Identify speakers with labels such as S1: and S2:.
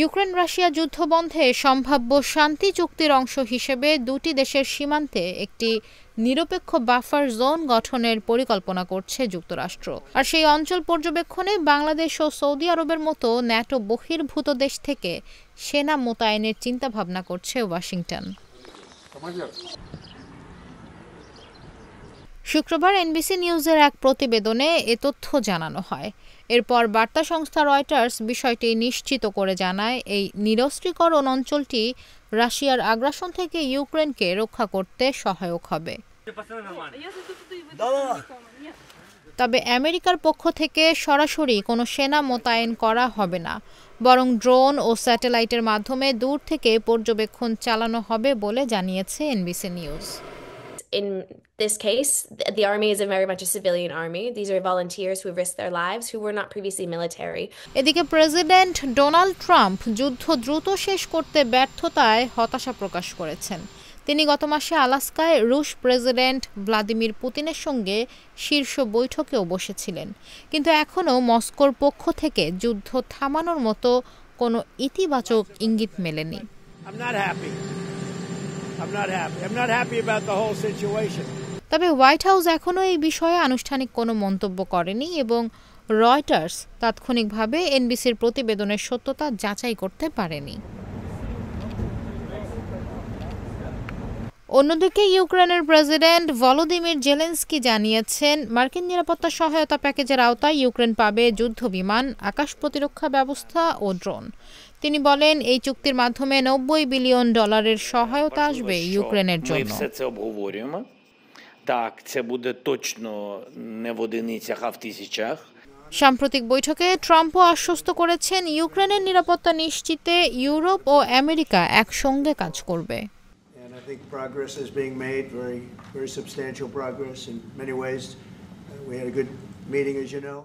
S1: Ukraine Russia যুদ্ধ বন্ধে সম্ভাব্য শান্তি চুক্তির অংশ হিসেবে দুটি দেশের সীমান্তে একটি নিরপেক্ষ বাফার জোন গঠনের পরিকল্পনা করছে যুক্তরাষ্ট্র। আর সেই অঞ্চল পর্যবেক্ষণে বাংলাদেশ ও সৌদি আরবের মতো ন্যাটো বহির্ভূত দেশ থেকে সেনা মোতায়েনের চিন্তাভাবনা করছে ওয়াশিংটন। শুক্রবার এনবিসি নিউজের এক প্রতিবেদনে এ তথ্য জানানো হয়। এরপর বার্তা সংস্থা রয়টার্স বিষয়টি নিশ্চিত করে জানায়, এই নিরস্ত্রীকরণ অঞ্চলটি রাশিয়ার আগ্রাসন থেকে ইউক্রেনকে রক্ষা করতে সহায়ক হবে। তবে আমেরিকার পক্ষ থেকে সরাসরি কোনো সেনা মোতায়েন করা হবে না, বরং ড্রোন ও স্যাটেলাইটের মাধ্যমে দূর থেকে পর্যবেক্ষণ চালানো হবে বলে জানিয়েছে NBC news.
S2: In this case, the army is very much a civilian army. These are volunteers who risked their lives, who were not previously military.
S1: এদিকে প্রেসিডেন্ট ডোনাল্ড ট্রাম্প যুদ্ধ দ্রুত শেষ করতে ব্যর্থতায় হতাশা প্রকাশ করেছেন। তিনি গত মাসে আলাস্কায় রুশ প্রেসিডেন্ট ভ্লাদিমির পুতিনের সঙ্গে শীর্ষ বৈঠকেও বসেছিলেন, কিন্তু এখনও মস্কোর পক্ষ থেকে যুদ্ধ থামানোর মতো কোনো ইতিবাচক ইঙ্গিত মেলেনি। তবে হোয়াইট হাউস এখনও এই বিষয়ে আনুষ্ঠানিক কোনো মন্তব্য করেনি এবং রয়টার্স তাৎক্ষণিকভাবে এনবিসির প্রতিবেদনের সত্যতা যাচাই করতে পারেনি। অন্যদিকে ইউক্রেনের প্রেসিডেন্ট ভলোদিমির জেলেনস্কি জানিয়েছেন, মার্কিন নিরাপত্তা সহায়তা প্যাকেজের আওতায় ইউক্রেন পাবে যুদ্ধবিমান, আকাশ প্রতিরক্ষা ব্যবস্থা ও ড্রোন। তিনি বলেন, এই চুক্তির মাধ্যমে $90 বিলিয়ন সহায়তা আসবে ইউক্রেনের জন্য। সাম্প্রতিক বৈঠকে ট্রাম্পও আশ্বস্ত করেছেন, ইউক্রেনের নিরাপত্তা নিশ্চিতে ইউরোপ ও আমেরিকা একসঙ্গে কাজ করবে।
S3: I think progress is being made, very substantial progress in many ways. We had a good meeting, as you know.